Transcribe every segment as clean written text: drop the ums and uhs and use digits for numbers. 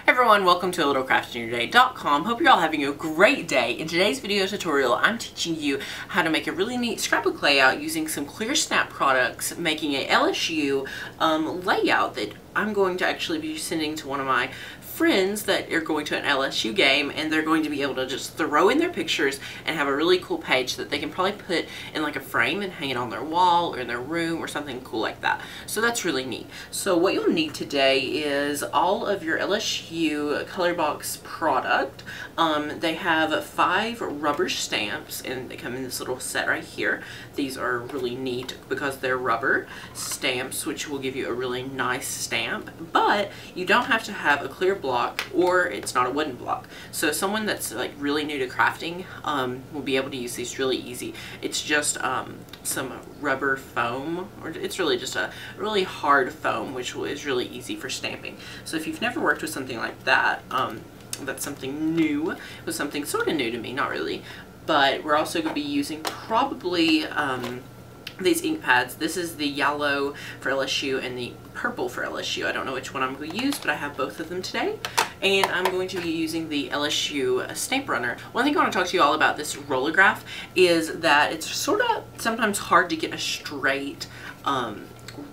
Everyone, welcome to littlecraftingyourday.com. Hope you're all having a great day. In today's video tutorial, I'm teaching you how to make a really neat scrapbook layout using some ClearSnap products, making a LSU layout that I'm going to actually be sending to one of my friends that are going to an LSU game, and they're going to be able to just throw in their pictures and have a really cool page that they can probably put in like a frame and hang it on their wall or in their room or something cool like that. So that's really neat. So what you'll need today is all of your LSU color box product. They have 5 rubber stamps and they come in this little set right here. These are really neat because they're rubber stamps, which will give you a really nice stamp, but you don't have to have a clear block or it's not a wooden block. So someone that's like really new to crafting will be able to use these really easy. It's just some rubber foam, or it's really just a really hard foam, which is really easy for stamping. So if you've never worked with something like that, that's something new. It was something sort of new to me, not really, but we're also going to be using probably these ink pads. This is the yellow for LSU and the purple for LSU. I don't know which one I'm going to use, but I have both of them today. And I'm going to be using the LSU stamp runner. One thing I want to talk to you all about this rollograph is that it's sort of sometimes hard to get a straight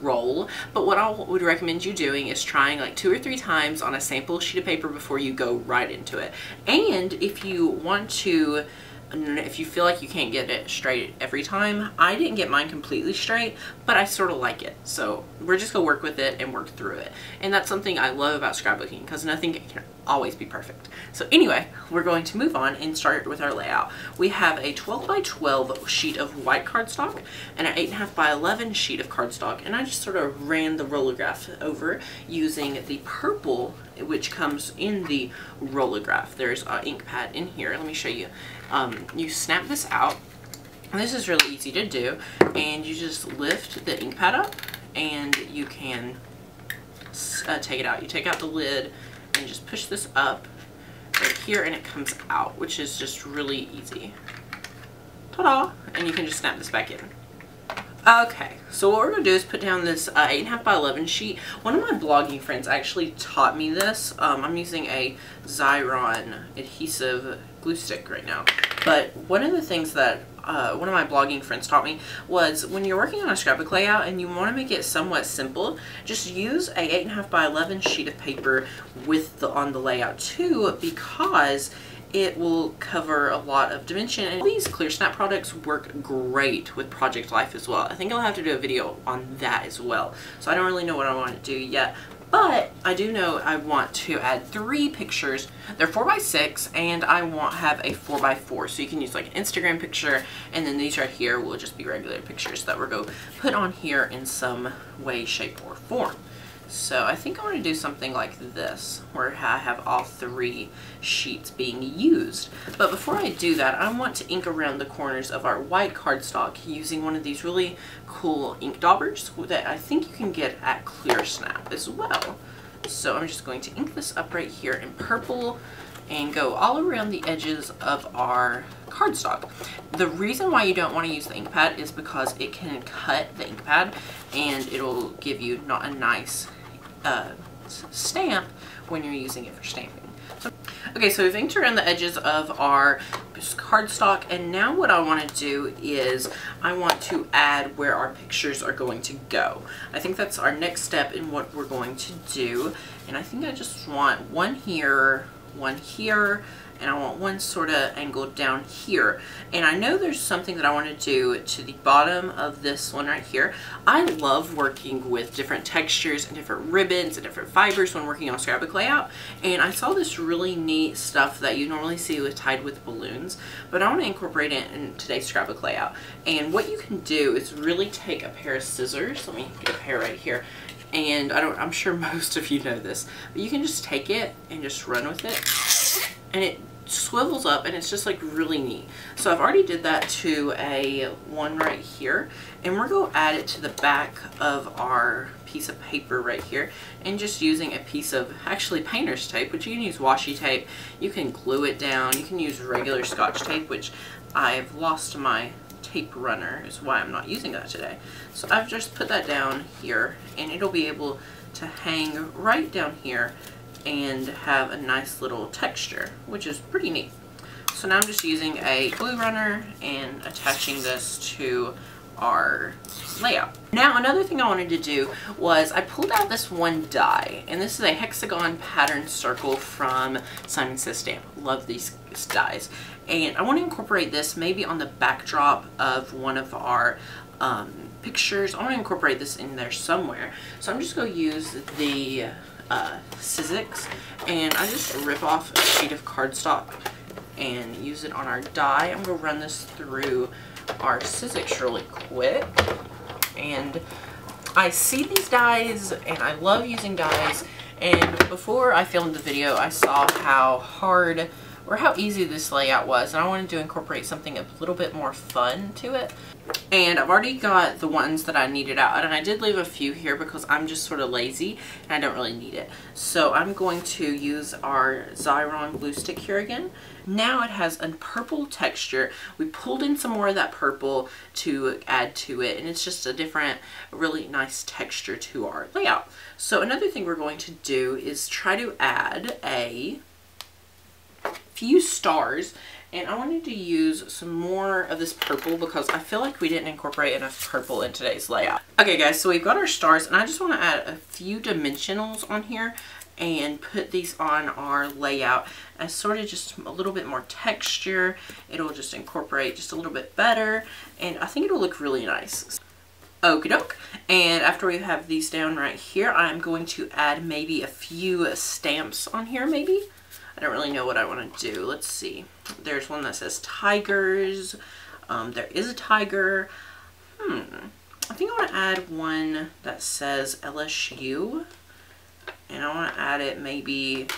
roll, but what I would recommend you doing is trying like 2 or 3 times on a sample sheet of paper before you go right into it. And if you want to, if you feel like you can't get it straight every time, I didn't get mine completely straight, but I sort of like it. So we're just gonna work with it and work through it. And that's something I love about scrapbooking, because nothing can always be perfect. So anyway, we're going to move on and start with our layout. We have a 12 by 12 sheet of white cardstock and an 8.5 by 11 sheet of cardstock, and I just sort of ran the rollograph over using the purple, which comes in the rollograph. There's an ink pad in here. Let me show you. You snap this out, and this is really easy to do, and you just lift the ink pad up and you can take it out. You take out the lid and just push this up right here and it comes out, which is just really easy. Ta-da! And you can just snap this back in. Okay, so what we're going to do is put down this 8.5 by 11 sheet. One of my blogging friends actually taught me this. I'm using a Xyron adhesive glue stick right now. But one of the things that one of my blogging friends taught me was when you're working on a scrapbook layout and you want to make it somewhat simple, just use a 8.5 by 11 sheet of paper with on the layout too, because it will cover a lot of dimension, and these ClearSnap products work great with Project Life as well. I think I'll have to do a video on that as well. So I don't really know what I want to do yet, but I do know I want to add 3 pictures. They're 4 by 6, and I want to have a 4 by 4. So you can use like an Instagram picture, and then these right here will just be regular pictures that we're going to put on here in some way, shape, or form. So I think I want to do something like this, where I have all 3 sheets being used. But before I do that, I want to ink around the corners of our white cardstock using one of these really cool ink daubers that I think you can get at ClearSnap as well. So I'm just going to ink this up right here in purple and go all around the edges of our cardstock. The reason why you don't want to use the ink pad is because it can cut the ink pad and it'll give you not a nice stamp when you're using it for stamping. Okay, so we've inked around the edges of our cardstock, and now what I want to do is I want to add where our pictures are going to go. I think that's our next step in what we're going to do, and I think I just want one here, and I want one sort of angled down here. And I know there's something that I want to do to the bottom of this one right here. I love working with different textures and different ribbons and different fibers when working on scrapbook layout. And I saw this really neat stuff that you normally see tied with balloons, but I want to incorporate it in today's scrapbook layout. And what you can do is really take a pair of scissors. Let me get a pair right here. And I'm sure most of you know this, but you can just take it and just run with it, and it swivels up, and it's just like really neat. So I've already did that to a one right here, and we're going to add it to the back of our piece of paper right here, and just using a piece of actually painter's tape, which you can use washi tape, you can glue it down, you can use regular Scotch tape, which I've lost my tape runner, is why I'm not using that today. So I've just put that down here, and it'll be able to hang right down here and have a nice little texture, which is pretty neat. So now I'm just using a glue runner and attaching this to our layout. Now another thing I wanted to do was I pulled out this one die, and this is a hexagon pattern circle from Simon Says Stamp. Love these dies. And I want to incorporate this maybe on the backdrop of one of our pictures. I want to incorporate this in there somewhere. So I'm just going to use the Sizzix, and I just rip off a sheet of cardstock and use it on our die. I'm going to run this through our Sizzix really quick. And I see these dies and I love using dies, and before I filmed the video I saw how hard or how easy this layout was, and I wanted to incorporate something a little bit more fun to it. And I've already got the ones that I needed out, and I did leave a few here because I'm just sort of lazy and I don't really need it. So I'm going to use our Xyron glue stick here again. Now it has a purple texture. We pulled in some more of that purple to add to it, and it's just a different, really nice texture to our layout. So another thing we're going to do is try to add a few stars, and I wanted to use some more of this purple because I feel like we didn't incorporate enough purple in today's layout. Okay guys, so we've got our stars, and I just want to add a few dimensionals on here and put these on our layout as sort of just a little bit more texture. It'll just incorporate just a little bit better, and I think it'll look really nice. Okie doke. And after we have these down right here, I'm going to add maybe a few stamps on here maybe. I don't really know what I want to do. Let's see. There's one that says tigers. There is a tiger. I think I want to add one that says LSU. And I want to add it maybe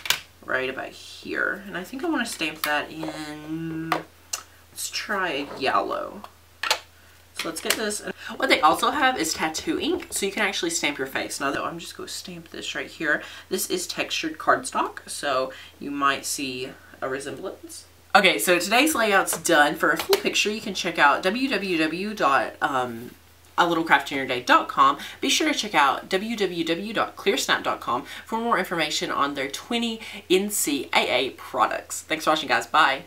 right about here. And I think I want to stamp that in, let's try a yellow. So let's get this. What they also have is tattoo ink, so you can actually stamp your face. Now though, I'm just going to stamp this right here. This is textured cardstock, so you might see a resemblance. Okay, so today's layout's done. For a full picture, you can check out www.alittlecraftinyourday.com. Be sure to check out www.clearsnap.com for more information on their 20 NCAA products. Thanks for watching, guys. Bye.